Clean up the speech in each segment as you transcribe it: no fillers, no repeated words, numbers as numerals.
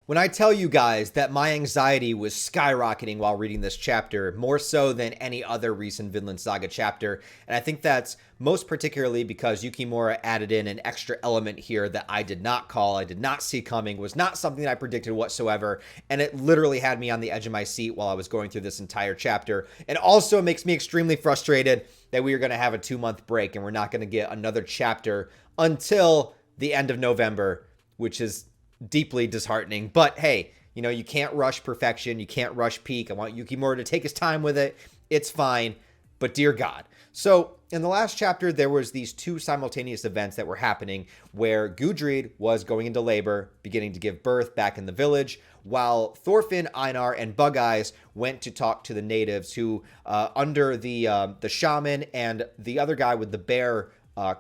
When I tell you guys that my anxiety was skyrocketing while reading this chapter, more so than any other recent Vinland Saga chapter, and I think that's most particularly because Yukimura added in an extra element here that I did not call, I did not see coming, was not something that I predicted whatsoever, and it literally had me on the edge of my seat while I was going through this entire chapter. And also makes me extremely frustrated that we are going to have a 2-month break and we're not going to get another chapter until the end of November, which is deeply disheartening. But hey, you know, you can't rush perfection. You can't rush peak. I want Yukimura to take his time with it. It's fine. But dear God. So in the last chapter, there was these two simultaneous events that were happening where Gudrid was going into labor, beginning to give birth back in the village, while Thorfinn, Einar, and Bug Eyes went to talk to the natives who, under the shaman and the other guy with the bear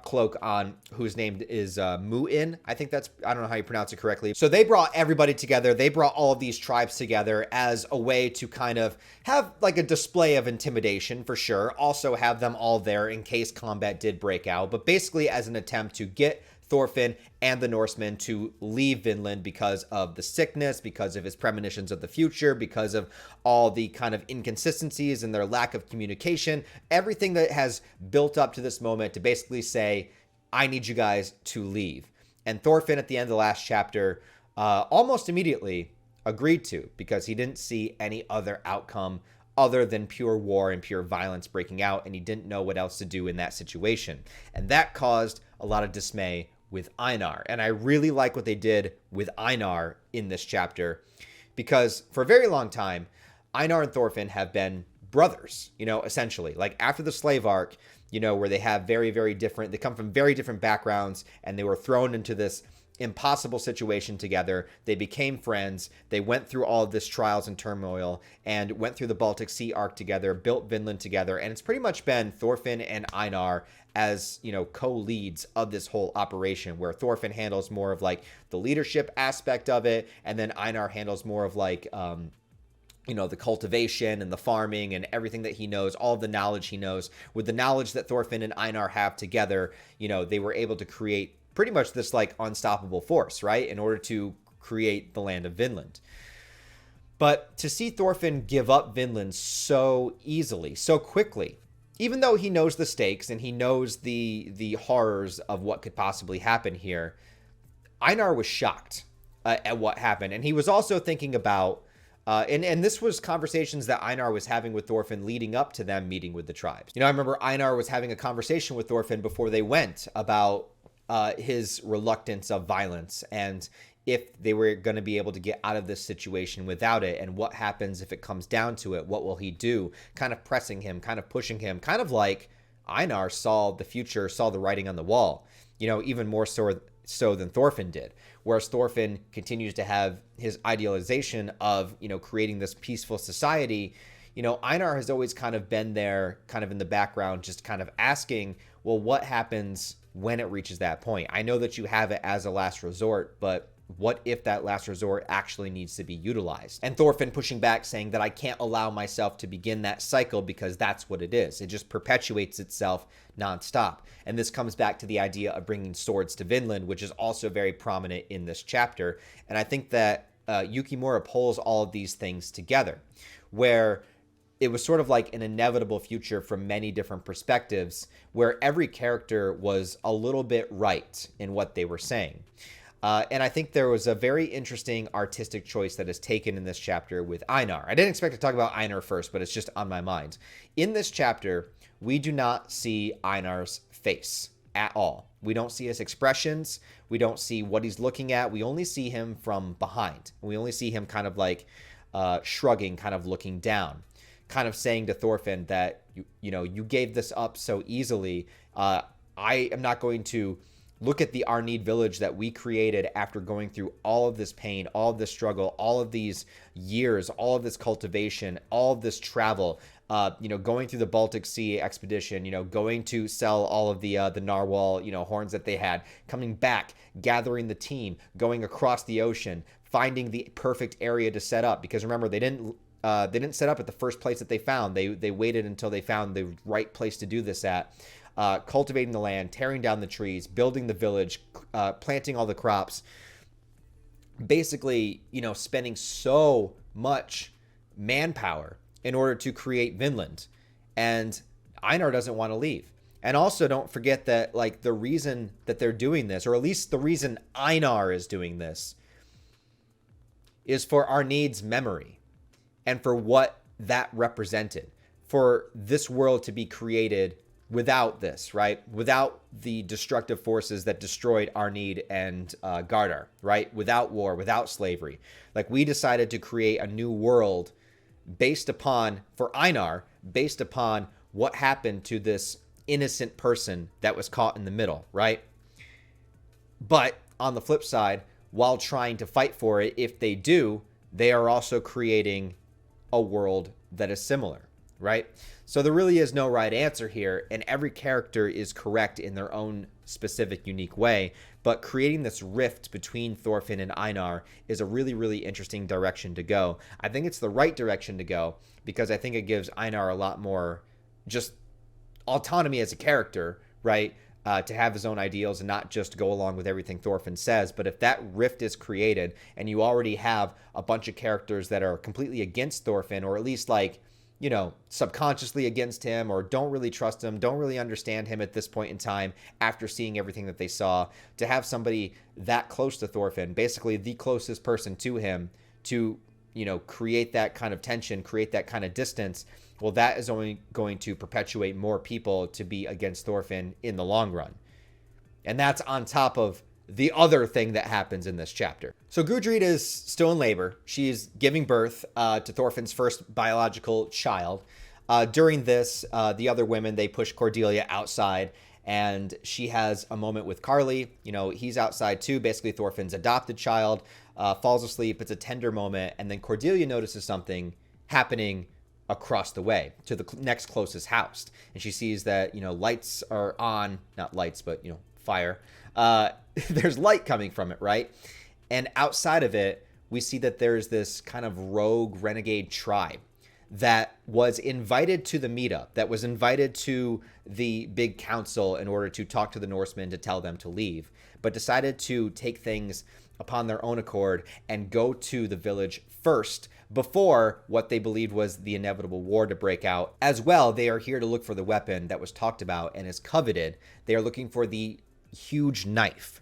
cloak on, whose name is Muin. I think that's, I don't know how you pronounce it correctly. So they brought everybody together. They brought all of these tribes together as a way to kind of have like a display of intimidation for sure. Also have them all there in case combat did break out, but basically as an attempt to get Thorfinn and the Norsemen to leave Vinland because of the sickness, because of his premonitions of the future, because of all the kind of inconsistencies and their lack of communication, everything that has built up to this moment to basically say, I need you guys to leave. And Thorfinn at the end of the last chapter almost immediately agreed to, because he didn't see any other outcome other than pure war and pure violence breaking out, and he didn't know what else to do in that situation. And that caused a lot of dismay with Einar. And I really like what they did with Einar in this chapter, because for a very long time, Einar and Thorfinn have been brothers, you know, essentially. Like after the slave arc, you know, where they have very, very different, they come from very different backgrounds, and they were thrown into this impossible situation together. They became friends. They went through all of this trials and turmoil and went through the Baltic Sea arc together, built Vinland together. And it's pretty much been Thorfinn and Einar as, you know, co-leads of this whole operation, where Thorfinn handles more of like the leadership aspect of it, and then Einar handles more of like, you know, the cultivation and the farming and everything that he knows, all of the knowledge he knows. With the knowledge that Thorfinn and Einar have together, you know, they were able to create pretty much this like unstoppable force, right? In order to create the land of Vinland. But to see Thorfinn give up Vinland so easily, so quickly, even though he knows the stakes and he knows the horrors of what could possibly happen here, Einar was shocked at what happened. And he was also thinking about, and this was conversations that Einar was having with Thorfinn leading up to them meeting with the tribes. You know, I remember Einar was having a conversation with Thorfinn before they went about his reluctance of violence, and if they were going to be able to get out of this situation without it, and what happens if it comes down to it, what will he do? Kind of pressing him, kind of pushing him, kind of like Einar saw the future, saw the writing on the wall, you know, even more so than Thorfinn did. Whereas Thorfinn continues to have his idealization of, you know, creating this peaceful society. You know, Einar has always kind of been there, kind of in the background, just kind of asking, well, what happens when it reaches that point? I know that you have it as a last resort, but what if that last resort actually needs to be utilized? And Thorfinn pushing back, saying that I can't allow myself to begin that cycle because that's what it is. It just perpetuates itself nonstop. And this comes back to the idea of bringing swords to Vinland, which is also very prominent in this chapter. And I think that Yukimura pulls all of these things together, where it was sort of like an inevitable future from many different perspectives, where every character was a little bit right in what they were saying. And I think there was a very interesting artistic choice that is taken in this chapter with Einar. I didn't expect to talk about Einar first, but it's just on my mind. In this chapter, we do not see Einar's face at all. We don't see his expressions. We don't see what he's looking at. We only see him from behind. We only see him kind of like shrugging, kind of looking down, kind of saying to Thorfinn that, you know, you gave this up so easily. I am not going to look at the Arnid village that we created after going through all of this pain, all of this struggle, all of these years, all of this cultivation, all of this travel, you know, going through the Baltic Sea expedition, you know, going to sell all of the narwhal, you know, horns that they had, coming back, gathering the team, going across the ocean, finding the perfect area to set up. Because remember, they didn't set up at the first place that they found. They waited until they found the right place to do this at. Cultivating the land, tearing down the trees, building the village, planting all the crops, basically, spending so much manpower in order to create Vinland. And Einar doesn't want to leave. And also don't forget that like the reason that they're doing this, or at least the reason Einar is doing this, is for Arneid's memory and for what that represented. For this world to be created without this, right? Without the destructive forces that destroyed Arneid and Gardar, right? Without war, without slavery. Like we decided to create a new world based upon, for Einar, based upon what happened to this innocent person that was caught in the middle, right? But on the flip side, while trying to fight for it, if they do, they are also creating a world that is similar, right? So there really is no right answer here, and every character is correct in their own specific, unique way. But creating this rift between Thorfinn and Einar is a really, really interesting direction to go. I think it's the right direction to go because I think it gives Einar a lot more just autonomy as a character, right? To have his own ideals and not just go along with everything Thorfinn says. But if that rift is created and you already have a bunch of characters that are completely against Thorfinn, or at least like, subconsciously against him, or don't really trust him, don't really understand him at this point in time after seeing everything that they saw, to have somebody that close to Thorfinn, basically the closest person to him, to, create that kind of tension, create that kind of distance, well, that is only going to perpetuate more people to be against Thorfinn in the long run. And that's on top of the other thing that happens in this chapter. So Gudrid is still in labor. She's giving birth to Thorfinn's first biological child. During this, the other women, they push Cordelia outside, and she has a moment with Carly. He's outside too. Basically, Thorfinn's adopted child falls asleep. It's a tender moment. And then Cordelia notices something happening across the way to the next closest house. And she sees that, lights are on, not lights, but, fire. There's light coming from it, right? And outside of it, we see that there's this kind of rogue renegade tribe that was invited to the meetup, that was invited to the big council in order to talk to the Norsemen to tell them to leave, but decided to take things upon their own accord and go to the village first before what they believed was the inevitable war to break out. As well, they are here to look for the weapon that was talked about and is coveted. They are looking for the huge knife.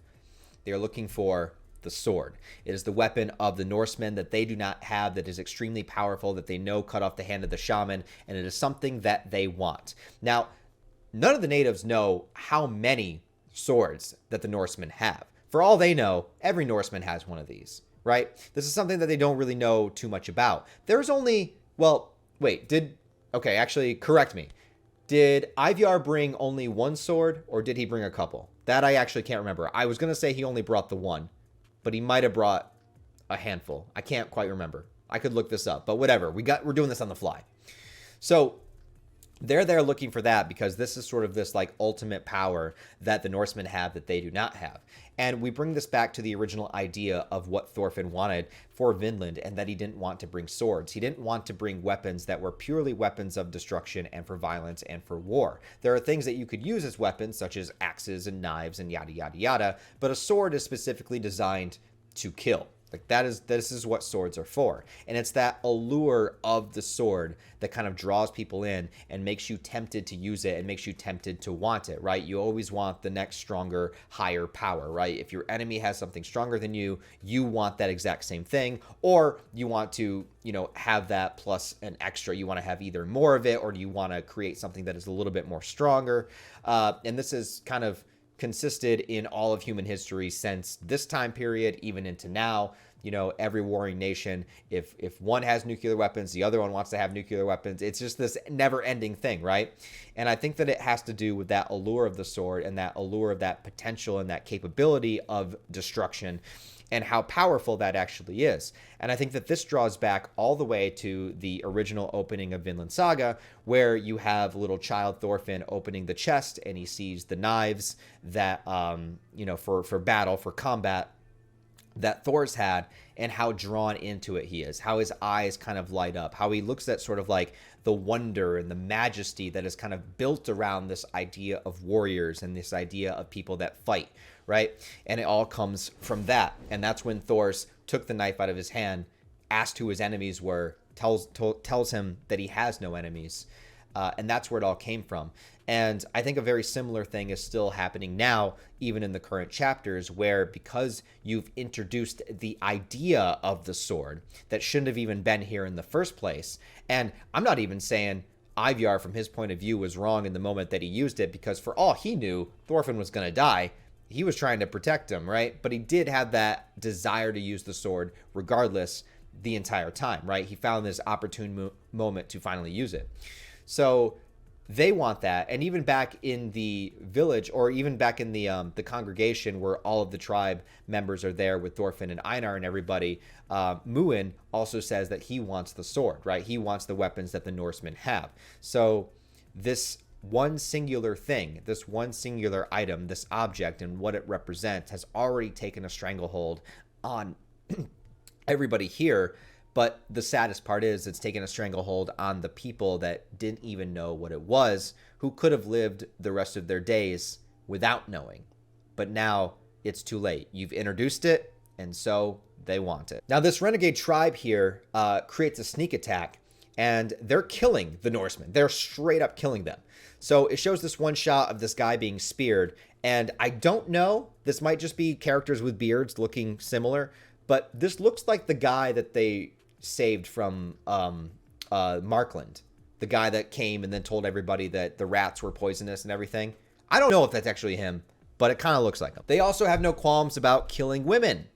They are looking for the sword. It is the weapon of the Norsemen that they do not have, that is extremely powerful, that they know cut off the hand of the shaman, and it is something that they want. Now, none of the natives know how many swords that the Norsemen have. For all they know, every Norseman has one of these, right? This is something that they don't really know too much about. There's only, actually, correct me. Did Ivyar bring only one sword, or did he bring a couple? That I actually can't remember. I was going to say he only brought the one, but he might have brought a handful. I can't quite remember. I could look this up, but whatever. We're doing this on the fly. So they're there looking for that because this is sort of this like ultimate power that the Norsemen have that they do not have. And we bring this back to the original idea of what Thorfinn wanted for Vinland, and that he didn't want to bring swords. He didn't want to bring weapons that were purely weapons of destruction and for violence and for war. There are things that you could use as weapons, such as axes and knives and yada, yada, yada, but a sword is specifically designed to kill. Like this is what swords are for. And it's that allure of the sword that kind of draws people in and makes you tempted to use it and makes you tempted to want it, right? You always want the next stronger, higher power, right? If your enemy has something stronger than you, you want that exact same thing, or you want to, have that plus an extra. You want to have either more of it, or you want to create something that is a little bit more stronger. And this is kind of consisted in all of human history since this time period, even into now. Every warring nation, if one has nuclear weapons, the other one wants to have nuclear weapons. It's just this never-ending thing, right? And I think that it has to do with that allure of the sword and that allure of that potential and that capability of destruction and how powerful that actually is. And I think that this draws back all the way to the original opening of Vinland Saga, where you have little child Thorfinn opening the chest and he sees the knives that, for battle, for combat, that Thor's had, and how drawn into it he is, how his eyes kind of light up, how he looks at sort of like the wonder and the majesty that is kind of built around this idea of warriors and this idea of people that fight, right? And it all comes from that. And that's when Thors took the knife out of his hand, asked who his enemies were, tells him that he has no enemies. And that's where it all came from. And I think a very similar thing is still happening now, even in the current chapters, where because you've introduced the idea of the sword that shouldn't have even been here in the first place. And I'm not even saying Ivyar, from his point of view, was wrong in the moment that he used it, because for all he knew, Thorfinn was going to die. He was trying to protect him, right? But he did have that desire to use the sword regardless the entire time, right? He found this opportune moment to finally use it. So they want that. And even back in the village, or even back in the congregation where all of the tribe members are there with Thorfinn and Einar and everybody, Muin also says that he wants the sword, right? He wants the weapons that the Norsemen have. So this one singular thing, this one singular item, this object and what it represents has already taken a stranglehold on everybody here. But the saddest part is it's taken a stranglehold on the people that didn't even know what it was, who could have lived the rest of their days without knowing. But now it's too late. You've introduced it, and so they want it. Now, this renegade tribe here creates a sneak attack, and they're killing the Norsemen. They're straight up killing them. So it shows this one shot of this guy being speared, and I don't know, this might just be characters with beards looking similar, but this looks like the guy that they saved from Markland, the guy that came and then told everybody that the rats were poisonous and everything. I don't know if that's actually him, but it kind of looks like him. They also have no qualms about killing women.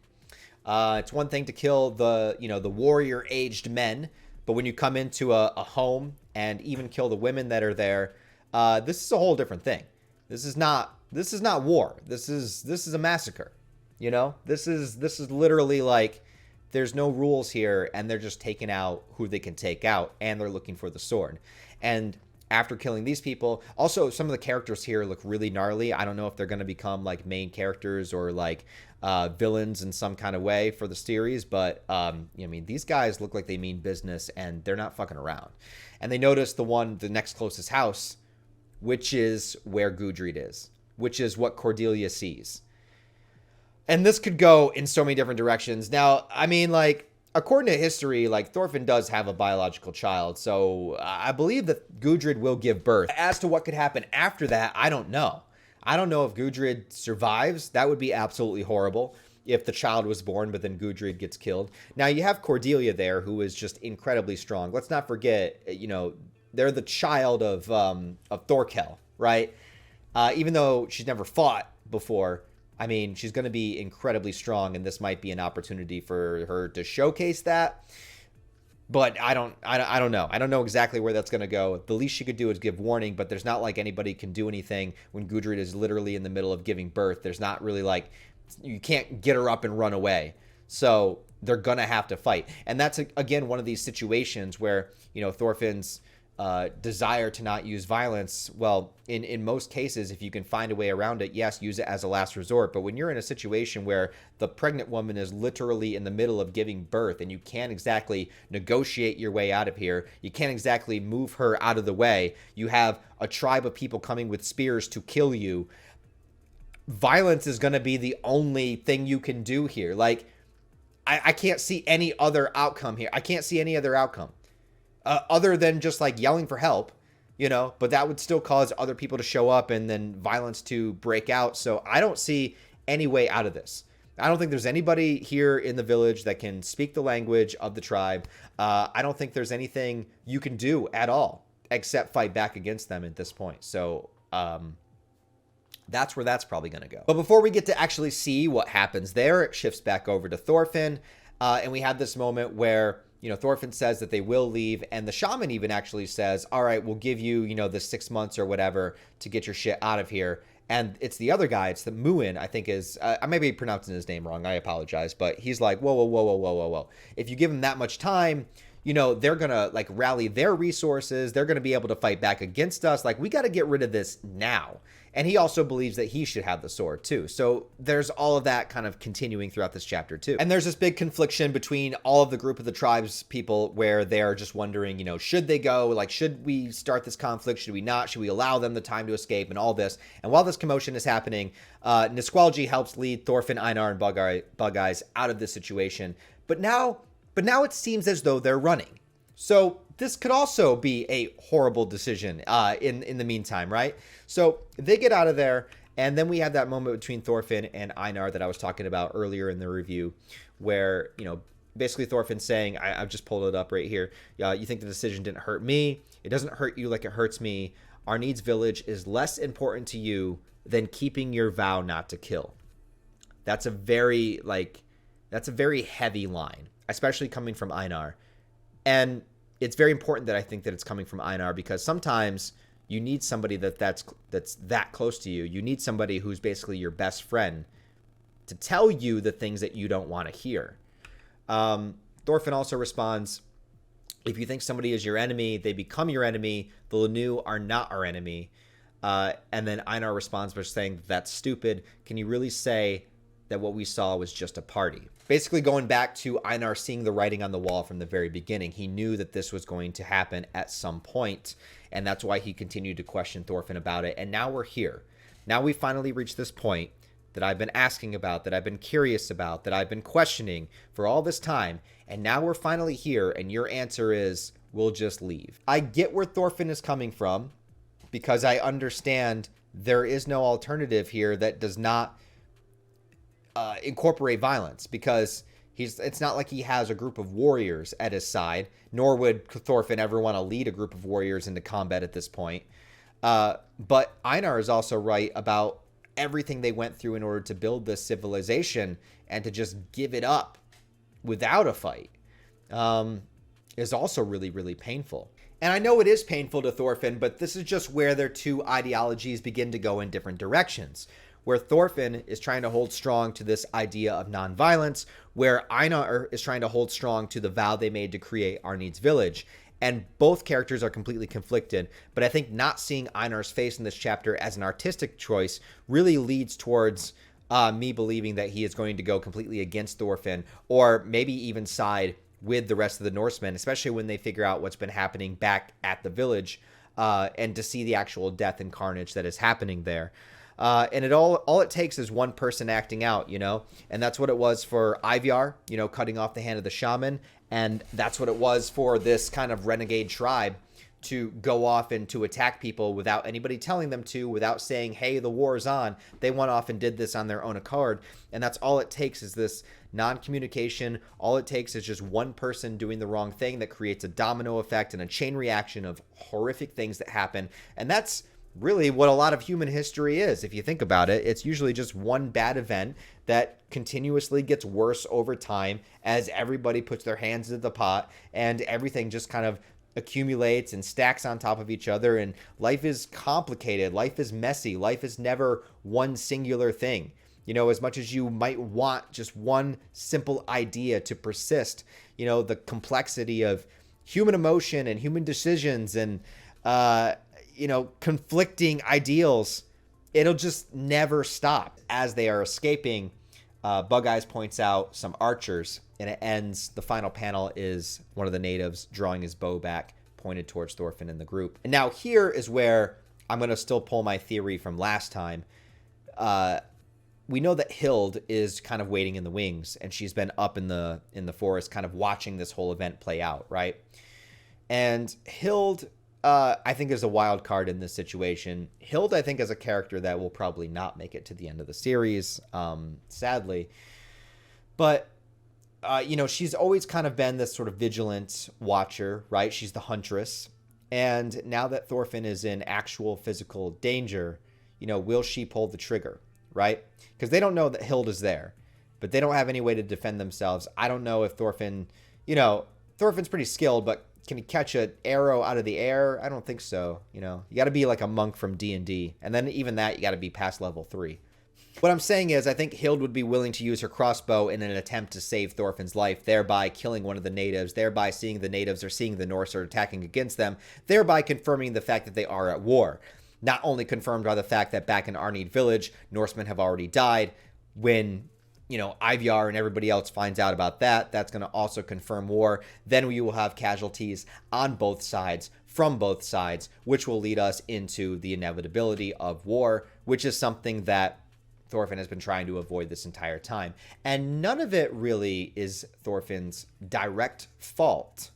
It's one thing to kill the warrior aged men, but when you come into a home and even kill the women that are there, this is a whole different thing. This is not war. This is a massacre. You know, this is literally like, there's no rules here, and they're just taking out who they can take out, and they're looking for the sword. And after killing these people, also some of the characters here look really gnarly. I don't know if they're going to become like main characters or like villains in some kind of way for the series, but I mean, these guys look like they mean business, and they're not fucking around. And they notice the next closest house, which is where Gudrid is, which is what Cordelia sees. And this could go in so many different directions. Now, I mean, like, according to history, like, Thorfinn does have a biological child, so I believe that Gudrid will give birth. As to what could happen after that, I don't know. I don't know if Gudrid survives. That would be absolutely horrible if the child was born, but then Gudrid gets killed. Now, you have Cordelia there, who is just incredibly strong. Let's not forget, they're the child of Thorkel, right? Even though she's never fought before, I mean, she's going to be incredibly strong, and this might be an opportunity for her to showcase that. But I don't know. I don't know exactly where that's going to go. The least she could do is give warning, but there's not like anybody can do anything when Gudrid is literally in the middle of giving birth. There's not really like, you can't get her up and run away. So they're going to have to fight. And that's, again, one of these situations where, Thorfinn's desire to not use violence, well, in most cases, if you can find a way around it, yes, use it as a last resort. But when you're in a situation where the pregnant woman is literally in the middle of giving birth and you can't exactly negotiate your way out of here, you can't exactly move her out of the way, you have a tribe of people coming with spears to kill you, violence is going to be the only thing you can do here. Like, I can't see any other outcome here. I can't see any other outcome. Other than just like yelling for help, but that would still cause other people to show up and then violence to break out. So I don't see any way out of this. I don't think there's anybody here in the village that can speak the language of the tribe. I don't think there's anything you can do at all except fight back against them at this point. So that's where that's probably going to go. But before we get to actually see what happens there, it shifts back over to Thorfinn. And we have this moment where Thorfinn says that they will leave, and the shaman even actually says, all right, we'll give you, the 6 months or whatever to get your shit out of here. And it's the other guy, it's the Muin, I think is, I may be pronouncing his name wrong, I apologize, but he's like, whoa. If you give him that much time, they're going to like rally their resources, they're going to be able to fight back against us. Like, we got to get rid of this now. And he also believes that he should have the sword too. So there's all of that kind of continuing throughout this chapter too. And there's this big confliction between all of the group of the tribes people where they're just wondering, should they go? Like, should we start this conflict? Should we not? Should we allow them the time to escape and all this? And while this commotion is happening, Nisqualji helps lead Thorfinn, Einar, and Bug Eyes out of this situation. But now it seems as though they're running. So this could also be a horrible decision in the meantime, right? So they get out of there, and then we have that moment between Thorfinn and Einar that I was talking about earlier in the review, where, basically Thorfinn saying, I've just pulled it up right here. You think the decision didn't hurt me? It doesn't hurt you like it hurts me. Arnede's village is less important to you than keeping your vow not to kill. That's a very heavy line, especially coming from Einar. And it's very important that I think that it's coming from Einar, because sometimes you need somebody that's that close to you. You need somebody who's basically your best friend to tell you the things that you don't want to hear. Thorfinn also responds, if you think somebody is your enemy, they become your enemy. The Lanu are not our enemy. And then Einar responds by saying, that's stupid. Can you really say that what we saw was just a party? Basically going back to Einar seeing the writing on the wall from the very beginning. He knew that this was going to happen at some point, and that's why he continued to question Thorfinn about it. And now we're here. Now we finally reached this point that I've been asking about, that I've been curious about, that I've been questioning for all this time. And now we're finally here, and your answer is, we'll just leave. I get where Thorfinn is coming from, because I understand there is no alternative here that does not incorporate violence, because it's not like he has a group of warriors at his side, nor would Thorfinn ever want to lead a group of warriors into combat at this point. But Einar is also right about everything they went through in order to build this civilization, and to just give it up without a fight is also really, really painful. And I know it is painful to Thorfinn, but this is just where their two ideologies begin to go in different directions. Where Thorfinn is trying to hold strong to this idea of nonviolence, where Einar is trying to hold strong to the vow they made to create Arnede's village. And both characters are completely conflicted, but I think not seeing Einar's face in this chapter as an artistic choice really leads towards me believing that he is going to go completely against Thorfinn, or maybe even side with the rest of the Norsemen, especially when they figure out what's been happening back at the village, and to see the actual death and carnage that is happening there. And all it takes is one person acting out, and that's what it was for Ivyar, cutting off the hand of the shaman. And that's what it was for this kind of renegade tribe to go off and to attack people without anybody telling them to, without saying, hey, the war is on. They went off and did this on their own accord. And that's all it takes, is this non-communication. All it takes is just one person doing the wrong thing that creates a domino effect and a chain reaction of horrific things that happen. And that's really what a lot of human history is. If you think about it, it's usually just one bad event that continuously gets worse over time as everybody puts their hands into the pot, and everything just kind of accumulates and stacks on top of each other. And life is complicated. Life is messy. Life is never one singular thing. As much as you might want just one simple idea to persist, the complexity of human emotion and human decisions and, conflicting ideals, it'll just never stop. As they are escaping, Bug Eyes points out some archers, and it ends. The final panel is one of the natives drawing his bow back, pointed towards Thorfinn and the group. And now here is where I'm going to still pull my theory from last time. We know that Hild is kind of waiting in the wings, and she's been up in the forest kind of watching this whole event play out, right? And Hild, I think, is a wild card in this situation. Hild, I think, is a character that will probably not make it to the end of the series, sadly. But, she's always kind of been this sort of vigilant watcher, right? She's the huntress. And now that Thorfinn is in actual physical danger, will she pull the trigger, right? Because they don't know that Hild is there, but they don't have any way to defend themselves. I don't know if Thorfinn, Thorfinn's pretty skilled, but can he catch an arrow out of the air? I don't think so. You got to be like a monk from D&D. And then even that, you got to be past level 3. What I'm saying is, I think Hild would be willing to use her crossbow in an attempt to save Thorfinn's life, thereby killing one of the natives, thereby seeing the natives or seeing the Norse are attacking against them, thereby confirming the fact that they are at war. Not only confirmed by the fact that back in Arnheid Village, Norsemen have already died. When, Ivyar and everybody else finds out about that, that's going to also confirm war. Then we will have casualties on both sides, from both sides, which will lead us into the inevitability of war, which is something that Thorfinn has been trying to avoid this entire time. And none of it really is Thorfinn's direct fault.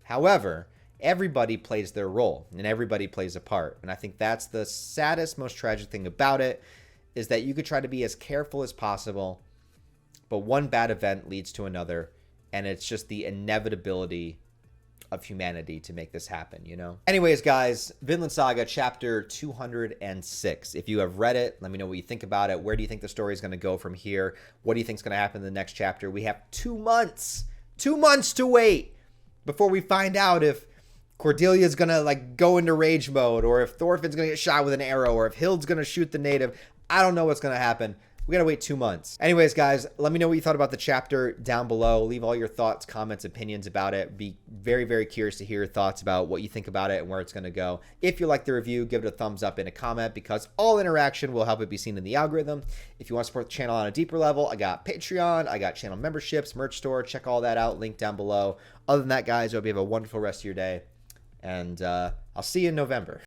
However, everybody plays their role and everybody plays a part. And I think that's the saddest, most tragic thing about it, is that you could try to be as careful as possible, but one bad event leads to another. And it's just the inevitability of humanity to make this happen, Anyways, guys, Vinland Saga Chapter 206. If you have read it, let me know what you think about it. Where do you think the story is going to go from here? What do you think is going to happen in the next chapter? We have 2 months. 2 months to wait before we find out if Cordelia's going to go into rage mode, or if Thorfinn's going to get shot with an arrow, or if Hild's going to shoot the native. I don't know what's going to happen. We got to wait 2 months. Anyways, guys, let me know what you thought about the chapter down below. Leave all your thoughts, comments, opinions about it. Be very, very curious to hear your thoughts about what you think about it and where it's going to go. If you like the review, give it a thumbs up and a comment, because all interaction will help it be seen in the algorithm. If you want to support the channel on a deeper level, I got Patreon, I got channel memberships, merch store. Check all that out. Link down below. Other than that, guys, I hope you have a wonderful rest of your day. And I'll see you in November.